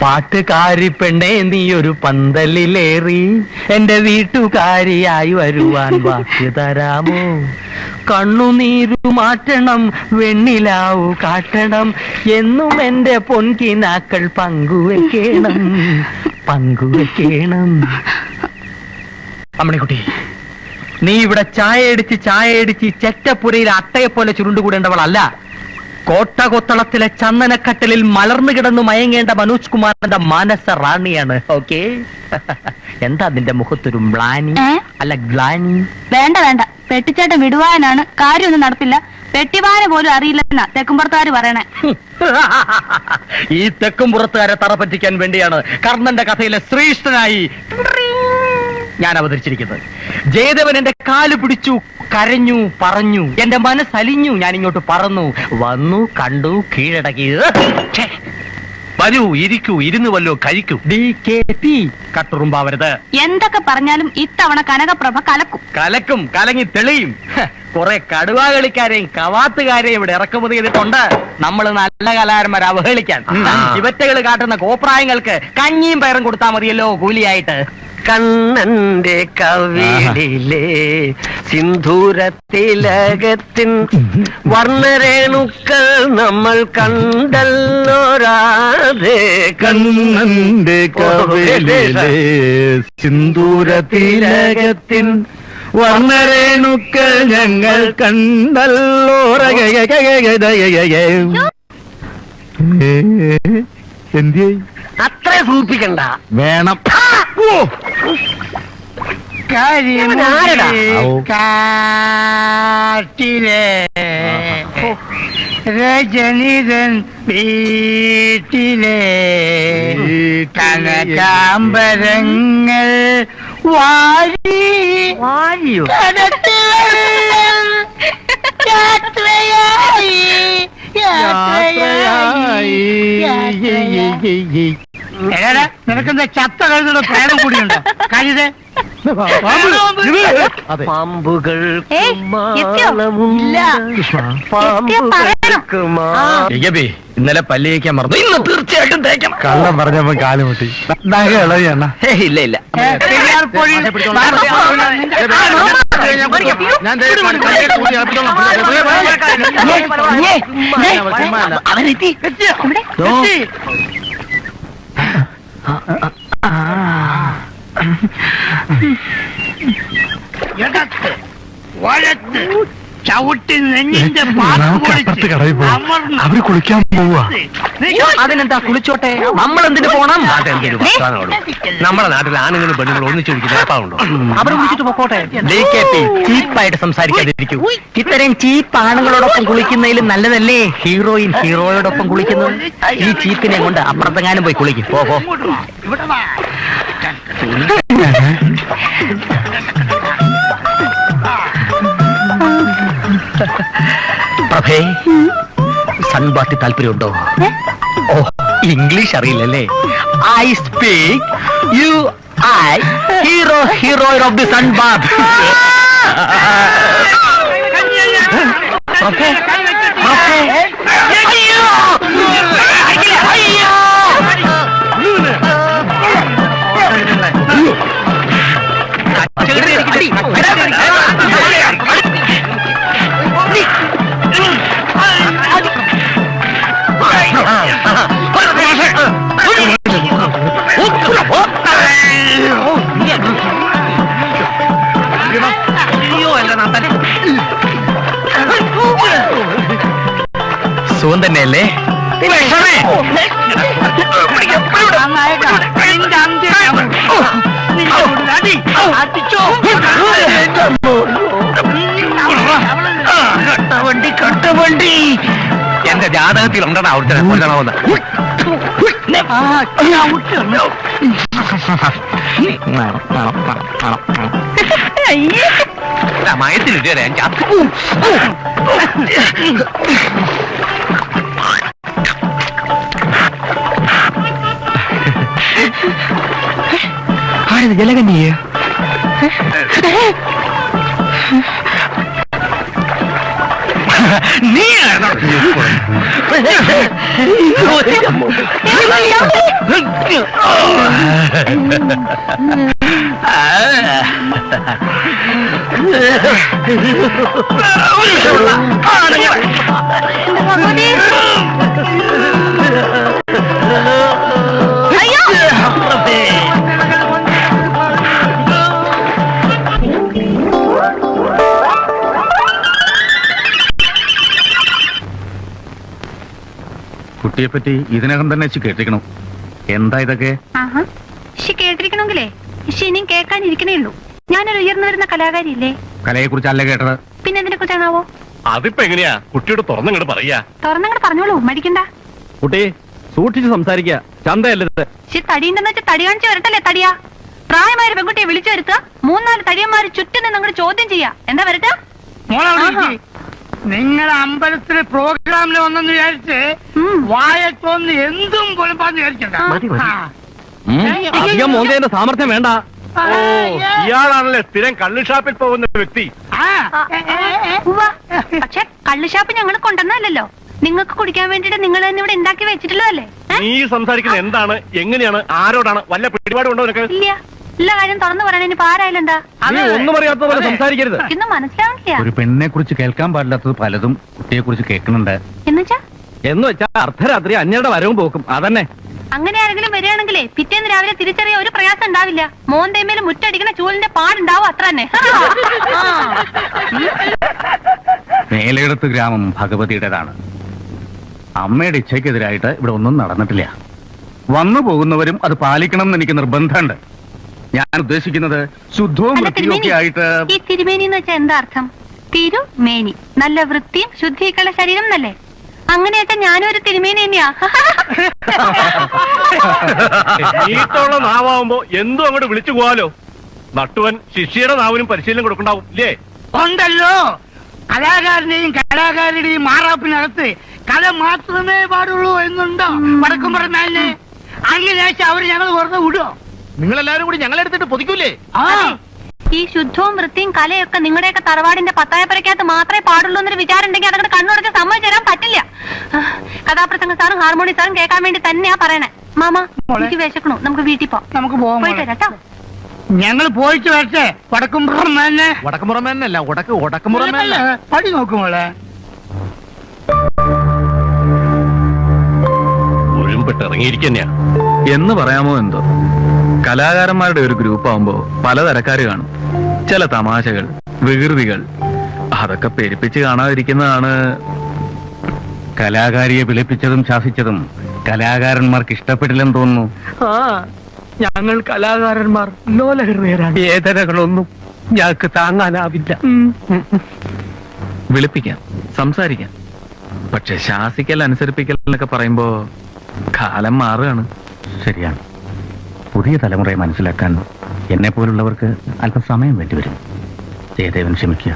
പാട്ടുകാരി പെണ്ണെ നീ ഒരു പന്തലിലേറി എന്റെ വീട്ടുകാരിയായി വരുവാൻ വാക്ക് തരാമോ? കണ്ണുനീരു മാറ്റണം, വെണ്ണിലാവു കാട്ടണം, എന്നും എന്റെ പൊൻകിനാക്കൾ പങ്കുവെക്കണം, പങ്കുവെക്കണം. അമ്മണിക്കുട്ടി, നീ ഇവിടെ ചായ അടിച്ച് ചെറ്റപ്പുരയിൽ അട്ടയെപ്പോലെ ചുരുണ്ടുകൂടേണ്ടവളല്ല. കോട്ടകൊത്തളത്തിലെ ചന്ദനക്കട്ടലിൽ മലർന്നു കിടന്നു മയങ്ങേണ്ട മനോജ് കുമാറിന്റെ മാനസ റാണിയാണ്. ഓക്കെ? എന്താ നിന്റെ മുഖത്തൊരു മ്ലാനി? അല്ല ഗ്ലാനി? വേണ്ട വേണ്ട, പെട്ടിച്ചേട്ടൻ വിടുവാനാണ്, കാര്യമൊന്നും നടപ്പില്ല. പെട്ടിവാന പോലും അറിയില്ലെന്നാ തെക്കുംപുറത്തുകാര് പറയണേ. ഈ തെക്കുംപുറത്തുകാരെ തറ പറ്റിക്കാൻ വേണ്ടിയാണ് കർണന്റെ കഥയിലെ ശ്രീഷ്ഠനായി ഞാൻ അവതരിച്ചിരിക്കുന്നത്. ജയദേവൻ എന്റെ കാല് പിടിച്ചു, കരഞ്ഞു, പറഞ്ഞു, എന്റെ മനസ്സലിഞ്ഞു. ഞാൻ ഇങ്ങോട്ട് പറന്നു വന്നു, കണ്ടു, കീഴടക്കി. വരൂ, ഇരിക്കൂ, ഇരുന്ന് വല്ലോ കഴിക്കൂ. DKP കട്ടുറുമ്പാവരുത്. എന്തൊക്കെ പറഞ്ഞാലും ഇത്തവണ കനകപ്രഭ കലക്കും. കലക്കും, കലങ്ങി തെളിയും. കുറെ കടുവാ കളിക്കാരെയും കവാത്തുകാരെയും ഇവിടെ ഇറക്കുമതി ചെയ്തിട്ടുണ്ട്. നമ്മൾ നല്ല കലാകാരന്മാരെ അവഹേളിക്കാൻ. ഇവറ്റകൾ കാട്ടുന്ന കോപ്രായങ്ങൾക്ക് കഞ്ഞിയും പയറും കൊടുത്താൽ മതിയല്ലോ കൂലിയായിട്ട്. കണ്ണന്റെ കവിളിലെ സിന്ധൂരത്തിലകത്തിൻ വർണ്ണരേണുക്കൾ നമ്മൾ കണ്ടല്ലോ രാധേ. കണ്ണന്റെ കവിളിലെ സിന്ധൂരത്തിലകത്തിൻ വർണ്ണരേണുക്കൾ ഞങ്ങൾ കണ്ടല്ലോ. എന്തിയെ അത്ര സൂപ്പിക്കണ്ട, വേണം. കാട്ടിലെ രജനിതൻ വീട്ടിലെ കനകാംബരങ്ങൾ വാരിയോ നിനക്കെന്താ ചത്ത കഴുതുള്ള പ്രേതം കൂടിയുണ്ടോ? കഴുതേ പാമ്പുകൾ ഇന്നലെ പല്ല് തേക്കാൻ മറന്നു, ഇന്ന് തീർച്ചയായിട്ടും തേക്കണം. കള്ളം പറഞ്ഞപ്പോ കാലുമുട്ടി ഇളവിയണ്ണ. ഇല്ല ഇല്ല, അവനെത്തി. ചവിട്ടി നെഞ്ഞിന്റെ അവര് കുളിക്കാൻ പോവാ. അതിനെന്താ, കുളിച്ചോട്ടെ, നമ്മളെന്തിനു പോണം? നമ്മളെ നാട്ടിൽ ആണുങ്ങളും പെണ്ണുങ്ങളും ഒന്നിച്ചൊഴിക്കുന്നുണ്ടോ? അവർ കുളിച്ചിട്ട് പൊക്കോട്ടെ. ചീപ്പായിട്ട് സംസാരിക്കാതിരിക്കൂ. ഇത്രയും ചീപ്പ് ആണുങ്ങളോടൊപ്പം കുളിക്കുന്നതിലും നല്ലതല്ലേ ഹീറോയിൻ ഹീറോയോടൊപ്പം കുളിക്കുന്നത്? ഈ ചീപ്പിനെ കൊണ്ട് അപ്പുറത്തെങ്ങാനും പോയി കുളിക്കും. പോകോ. പ്രഭേ, സൺബാത്തി താല്പര്യമുണ്ടോ? ഓ, ഇംഗ്ലീഷ് അറിയില്ലല്ലേ? I speak you I hero of the sunbath. പ്രഭേ, സുഖം തന്നെയല്ലേ? കട്ടവണ്ടി എന്റെ ജാതകത്തിൽ ഉണ്ടോ അവിടുത്തെ കൊല്ലണമെന്ന്. മയത്തിലിട്ട് ആരത് ജലകന്യേ? നീ കുട്ടിയെ പറ്റി ഇതിനകം തന്നെ കേട്ടിരിക്കണം. എന്താ ഇതൊക്കെ? കേട്ടിരിക്കണമെങ്കിലേ ഇനിയും കേൾക്കാനിരിക്കണേ ഉള്ളൂ. ഞാനൊരു ഉയർന്നു വരുന്ന കലാകാരിയില്ലേ? കലയെ കുറിച്ചല്ല കേട്ടത്. പിന്നെ എന്തിനെ കുറിച്ചാണാവോ? അതിപ്പോ എങ്ങനെയാ കുട്ടിയോട് തുറന്നങ്ങോട്ട് പറയാ? തുറന്നങ്ങോട്ട് പറഞ്ഞോളൂ, മടിക്കണ്ട. കുട്ടി സൂക്ഷിച്ച് സംസാരിക്കുക, ചന്തയല്ലത്. തടിയുണ്ടെന്ന് വെച്ചാൽ തടി കാണിച്ചു വരട്ടല്ലേ തടിയാ? പ്രായമായ ഒരു പെൺകുട്ടിയെ വിളിച്ചു വരുത്തുക, 3-4 തടിയന്മാര് ചുറ്റും നിന്ന് അങ്ങോട്ട് ചോദ്യം ചെയ്യാ. എന്താ വരട്ടെ? നിങ്ങളുടെ അമ്പലത്തിലെ പ്രോഗ്രാമിൽ വന്നെന്ന് വിചാരിച്ച് വായത്തോന്ന് എന്തും പൊലപ്പാന്ന് വിചാരിക്കണ്ട. അധികം മോന്തേന്റെ സാമർത്ഥ്യം വേണ്ട. ഇയാളാണല്ലേ സ്ഥിരം കള്ള് ഷാപ്പിൽ പോകുന്ന വ്യക്തി. പക്ഷെ കള്ളുഷാപ്പ് ഞങ്ങൾ കൊണ്ടുവന്നല്ലോ, നിങ്ങൾക്ക് കുടിക്കാൻ വേണ്ടിട്ട് നിങ്ങൾ തന്നെ ഇവിടെ ഉണ്ടാക്കി വെച്ചിട്ടുള്ളതല്ലേ? നീ സംസാരിക്കുന്നത് എന്താണ്, എങ്ങനെയാണ്, ആരോടാണ്? വല്ല പിടിപാടുണ്ടോ നിനക്ക്? ഇല്ല, എല്ലാ കാര്യം തുറന്നു പറയാൻ ഇനിയിപ്പോ ആരായാലും എന്താ? ഒന്നും അറിയാത്ത പോലെ സംസാരിക്കരുത്. ഇന്നും മനസ്സിലാവില്ല. ഒരു പെണ്ണിനെ കുറിച്ച് കേൾക്കാൻ പാടില്ലാത്തത് പലതും കുട്ടിയെ കുറിച്ച് കേൾക്കുന്നുണ്ട്. എന്ന് വെച്ചാ അർദ്ധരാത്രി അന്യരുടെ വരവും പോക്കും അതന്നെ. അങ്ങനെ ആരെങ്കിലും വരികയാണെങ്കിലേ പിറ്റേന്ന് രാവിലെ തിരിച്ചറിയാൻ ഒരു പ്രയാസം ഉണ്ടാവില്ല. മോന്തേമേല് മുറ്റടിക്കുന്ന ചൂലിന്റെ പാടുണ്ടാവും, അത്ര തന്നെ. മേലെടുത്ത് ഗ്രാമം ഭഗവതിയുടേതാണ്. അമ്മയുടെ ഇച്ഛയ്ക്കെതിരായിട്ട് ഇവിടെ ഒന്നും നടന്നിട്ടില്ല. വന്നു പോകുന്നവരും അത് പാലിക്കണം എന്ന് എനിക്ക് നിർബന്ധമുണ്ട്. ഞാൻ ഉദ്ദേശിക്കുന്നത് ശുദ്ധവും വൃത്തിയൊക്കെ ആയിട്ട്. ഈ തിരുമേനി എന്ന് വെച്ചാൽ എന്താ അർത്ഥം? തിരുമേനി, നല്ല വൃത്തിയും ശുദ്ധിയൊക്കെയുള്ള ശരീരം എന്നല്ലേ? അങ്ങനെയൊക്കെ ഞാനും ഒരു തിരുമേനി തന്നെയാ. നീട്ടുള്ള നാവാകുമ്പോ എന്തും അങ്ങോട്ട് വിളിച്ചു പോവാലോ. നട്ടുവൻ ശിഷ്യയുടെ നാവിനും പരിശീലനം കൊടുക്കണ്ടാവും ഇല്ലേ? ഉണ്ടല്ലോ, കലാകാരന്റെയും കലാകാരിയുടെയും മാറാപ്പിനകത്ത് കല മാത്രമേ പാടുള്ളൂ എന്നുണ്ടോ വടക്കുംപുറം മേലിന്? അങ്ങനെ അവര് ഞങ്ങൾ വെറുതെ വിടുവോ? നിങ്ങളെല്ലാരും കൂടി ഞങ്ങളെടുത്തിട്ട് പൊതിക്കൂലേ? ഈ ശുദ്ധവും വൃത്തിയും കലയൊക്കെ നിങ്ങളുടെയൊക്കെ തറവാടിന്റെ പത്തായപ്പരക്കകത്ത് മാത്രമേ പാടുള്ളൂ എന്നൊരു വിചാരം ഉണ്ടെങ്കിൽ അതങ്ങോട്ട് കണ്ണുടച്ച് സമ്മതിച്ചു തരാൻ പറ്റില്ല. കഥാപ്രസംഗ സാറും ഹാർമോണി സാറും കേൾക്കാൻ വേണ്ടി തന്നെയാ പറയണേ. മാമ എനിക്ക് വിശക്കണു, നമുക്ക് വീട്ടിൽ നമുക്ക് പോകാം. പോയിട്ട് കേട്ടോ. ഞങ്ങൾ പോയിട്ട് വരട്ടെ. വടക്കുംപുറം മേലിന് വടക്കുമുറമേനല്ല, ഉടക്കുമുറമേനല്ല. പടി നോക്കുമോളെ. ഒഴുമ്പിട്ട് ഇറങ്ങിയിരിക്കന്നെയാ എന്ന് പറയാമോ എന്തോ. കലാകാരന്മാരുടെ ഒരു ഗ്രൂപ്പ് ആവുമ്പോ പലതരക്കാര് കാണും. ചില തമാശകൾ, വികൃതികൾ, അതൊക്കെ പെരുപ്പിച്ച് കാണാതിരിക്കുന്നതാണ്. കലാകാരിയെ വിളിപ്പിച്ചതും ശാസിച്ചതും കലാകാരന്മാർക്ക് ഇഷ്ടപ്പെട്ടില്ലെന്ന് തോന്നുന്നു. ഞങ്ങൾ കലാകാരന്മാർ ലോലഹൃദയരാണ്. വേദനകളൊന്നും ഞങ്ങൾക്ക് താങ്ങാനാവില്ല. വിളിപ്പിക്കാം, സംസാരിക്കാം. പക്ഷെ ശാസിക്കൽ, അനുസരിപ്പിക്കൽ എന്നൊക്കെ പറയുമ്പോ കാലം മാറുകയാണ്. ശരിയാണ്. പുതിയ തലമുറയെ മനസ്സിലാക്കാൻ എന്നെ പോലുള്ളവർക്ക് അല്പം സമയം വേണ്ടിവരും. ജയദേവൻ ക്ഷമിക്കുക.